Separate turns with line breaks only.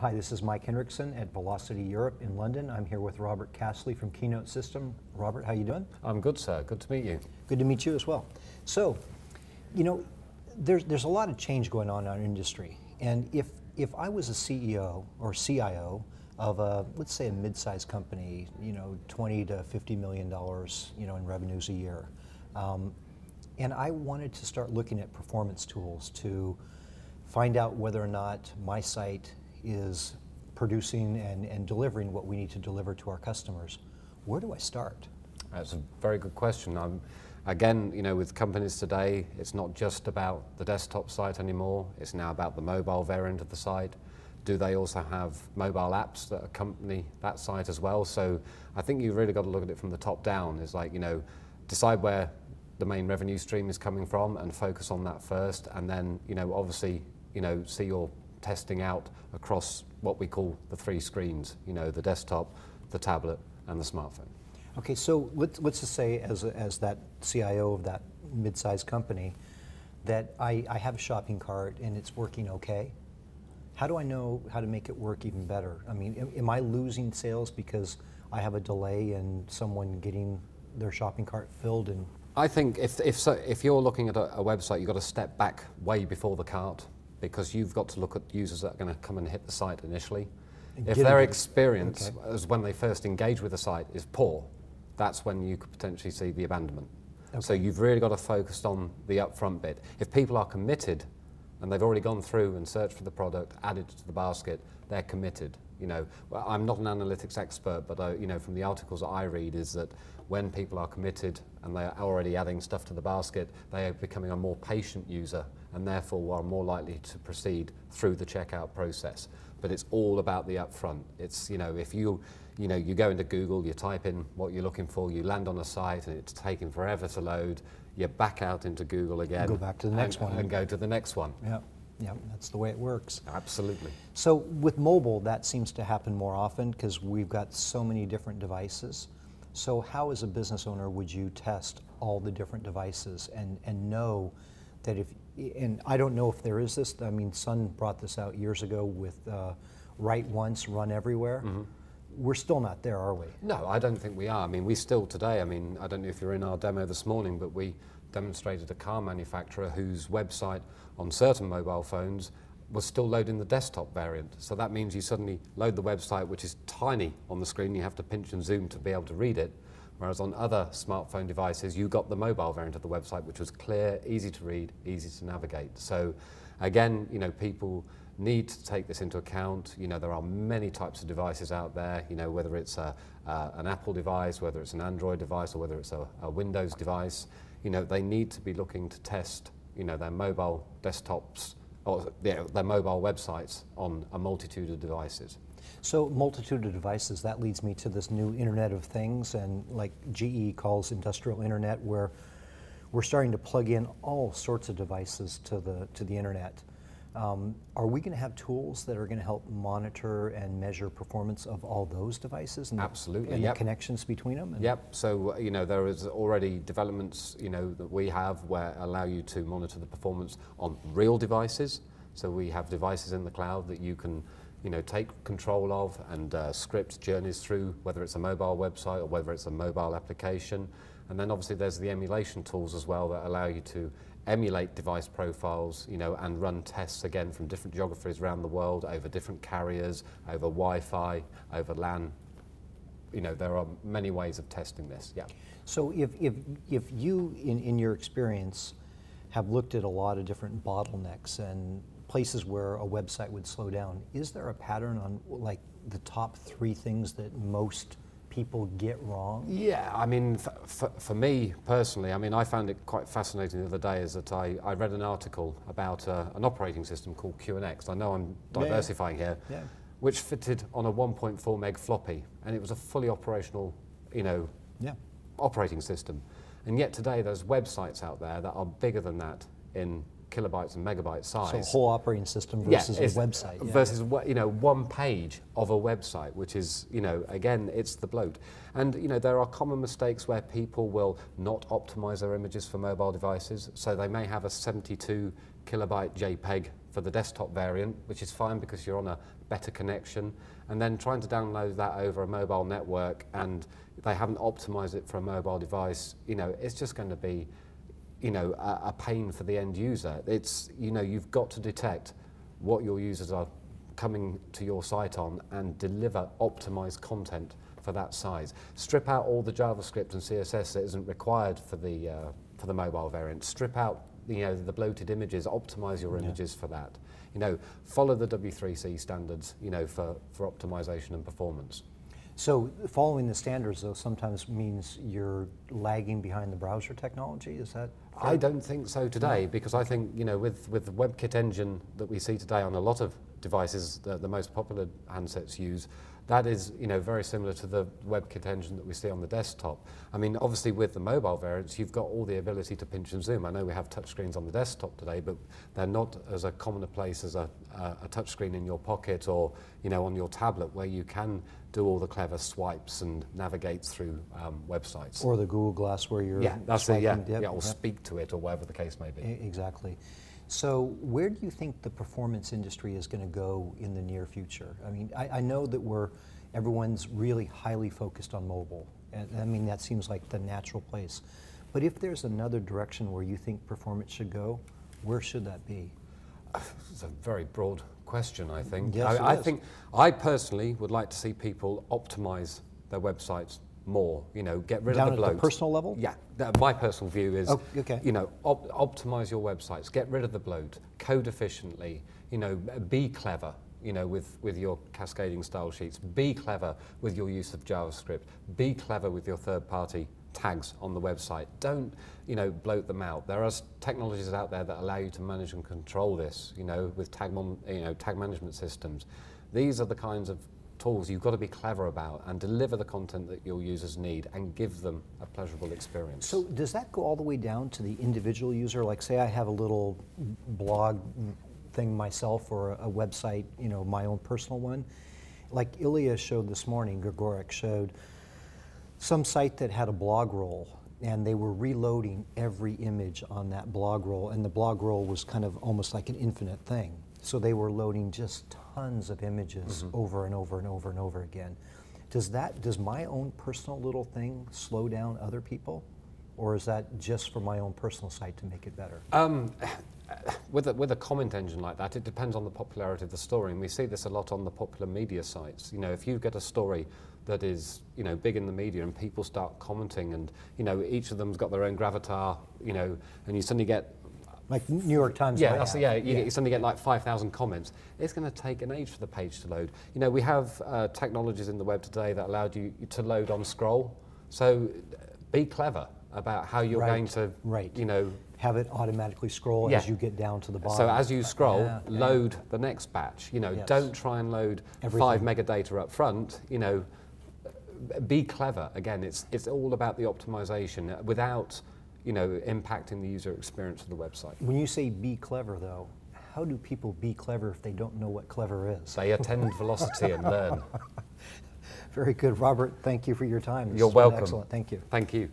Hi, this is Mike Hendrickson at Velocity Europe in London. I'm here with Robert Castley from Keynote System. Robert, how you doing?
I'm good, sir. Good to meet you.
Good to meet you as well. So, you know, there's a lot of change going on in our industry. And if I was a CEO or CIO of a, let's say a mid-sized company, you know, $20 to $50 million, you know, in revenues a year, and I wanted to start looking at performance tools to find out whether or not my site is producing and delivering what we need to deliver to our customers, where do I start?
That's a very good question. Again, you know, with companies today, it's not just about the desktop site anymore. It's now about the mobile variant of the site. Do they also have mobile apps that accompany that site as well? So I think you've really got to look at it from the top down. It's like, you know, decide where the main revenue stream is coming from and focus on that first, and then, you know, obviously, you know, see your testing out across what we call the three screens, you know, the desktop, the tablet, and the smartphone.
Okay, so let's just say as that CIO of that mid-sized company that I have a shopping cart and it's working okay. How do I know how to make it work even better? I mean, am I losing sales because I have a delay in someone getting their shopping cart filled? And
I think if you're looking at a website, you've got to step back way before the cart, because you've got to look at users that are going to come and hit the site initially. If their experience as when they first engage with the site is poor, that's when you could potentially see the abandonment. Okay. So you've really got to focus on the upfront bit. If people are committed and they've already gone through and searched for the product, added it to the basket, they're committed. You know, well, I'm not an analytics expert, but you know, from the articles that I read, is that when people are committed and they are already adding stuff to the basket, they are becoming a more patient user and therefore are more likely to proceed through the checkout process. But it's all about the upfront. It's, you know, if you go into Google, you type in what you're looking for, you land on a site and it's taking forever to load, you back out into Google again.
Go back to the next one.
And go to the next one.
Yeah. Yeah, that's the way it works.
Absolutely.
So with mobile, that seems to happen more often because we've got so many different devices. So how, as a business owner, would you test all the different devices and know that if, and I don't know if there is this, I mean, Sun brought this out years ago with write once, run everywhere. Mm-hmm. We're still not there, are we?
No, I don't think we are. I mean, we still today, I mean, I don't know if you're in our demo this morning, but we demonstrated a car manufacturer whose website on certain mobile phones was still loading the desktop variant. So that means you suddenly load the website, which is tiny on the screen, you have to pinch and zoom to be able to read it, whereas on other smartphone devices, you got the mobile variant of the website, which was clear, easy to read, easy to navigate. So again, you know, people need to take this into account. You know, there are many types of devices out there, you know, whether it's an Apple device, whether it's an Android device, or whether it's a Windows device. You know, they need to be looking to test, you know, their mobile desktops or their mobile websites on a multitude of devices.
So multitude of devices, that leads me to this new Internet of Things, and like GE calls industrial internet, where we're starting to plug in all sorts of devices to the internet. Are we going to have tools that are going to help monitor and measure performance of all those devices? And
absolutely,
and the connections between them? And
yep. So, you know, there is already developments, you know, that we have where allow you to monitor the performance on real devices. So we have devices in the cloud that you can, you know, take control of and script journeys through, whether it's a mobile website or whether it's a mobile application. And then obviously there's the emulation tools as well that allow you to emulate device profiles, you know, and run tests again from different geographies around the world, over different carriers, over Wi-Fi, over LAN. You know, there are many ways of testing this. Yeah.
So if you, in your experience, have looked at a lot of different bottlenecks and places where a website would slow down, is there a pattern on like the top 3 things that most people get wrong?
Yeah, I mean, for me personally, I mean, I found it quite fascinating the other day is that I read an article about an operating system called QNX. I know I'm diversifying here, which fitted on a 1.4 meg floppy, and it was a fully operational, you know, operating system. And yet today there's websites out there that are bigger than that in kilobytes and megabyte size.
So a whole operating system versus a website.
Versus, you know, one page of a website, which is, you know, again, it's the bloat. And, you know, there are common mistakes where people will not optimize their images for mobile devices. So they may have a 72 kilobyte JPEG for the desktop variant, which is fine because you're on a better connection, and then trying to download that over a mobile network and they haven't optimized it for a mobile device, you know, it's just going to be, you know, a pain for the end user. It's, you know, you've got to detect what your users are coming to your site on and deliver optimized content for that size. Strip out all the JavaScript and CSS that isn't required for the mobile variant. Strip out, you know, the bloated images, optimize your images for that. You know, follow the W3C standards, you know, for optimization and performance.
So following the standards, though, sometimes means you're lagging behind the browser technology, is that fair?
I don't think so today, because I think, you know, with the WebKit engine that we see today on a lot of devices that the most popular handsets use, that is, you know, very similar to the WebKit engine that we see on the desktop. I mean, obviously with the mobile variants, you've got all the ability to pinch and zoom. I know we have touchscreens on the desktop today, but they're not as a common a place as a touchscreen in your pocket or, you know, on your tablet, where you can do all the clever swipes and navigate through websites.
Or the Google Glass where you're
that's it,
swiping,
or speak to it, or whatever the case may be.
Exactly. So where do you think the performance industry is going to go in the near future? I mean, I know that everyone's really highly focused on mobile. And I mean, that seems like the natural place. But if there's another direction where you think performance should go, where should that be?
It's a very broad question, I think.
Yes,
I think I personally would like to see people optimize their websites more, you know, get rid of the bloat.
Down at the personal level?
Yeah, my personal view is,
okay.
you know, optimize your websites, get rid of the bloat, code efficiently, you know, be clever, you know, with your cascading style sheets, be clever with your use of JavaScript, be clever with your third-party tags on the website. Don't, you know, bloat them out. There are technologies out there that allow you to manage and control this, you know, with tag management systems. These are the kinds of tools you've got to be clever about and deliver the content that your users need and give them a pleasurable experience.
So does that go all the way down to the individual user? Like, say I have a little blog thing myself, or a website, you know, my own personal one. Like Ilya showed this morning, Grigorek showed some site that had a blog roll, and they were reloading every image on that blog roll, and the blog roll was kind of almost like an infinite thing. So they were loading just tons of images over and over and over and over again. Does my own personal little thing slow down other people? Or is that just for my own personal site to make it better?
With a comment engine like that, it depends on the popularity of the story, and we see this a lot on the popular media sites. You know, if you get a story that is, you know, big in the media and people start commenting, and, you know, each of them's got their own gravatar, you know, and you suddenly get
like New York Times.
Yeah, you suddenly get like 5,000 comments. It's going to take an age for the page to load. You know, we have technologies in the web today that allowed you to load on scroll. So be clever about how you're going to, you know,
have it automatically scroll as you get down to the bottom.
So as you scroll, load the next batch. You know, don't try and load everything. 5 megadata up front. You know, be clever. Again, it's all about the optimization without, you know, impacting the user experience of the website.
When you say be clever, though, how do people be clever if they don't know what clever is?
They attend Velocity and learn.
Very good. Robert, thank you for your time.
You're welcome.
Excellent. Thank you.
Thank you.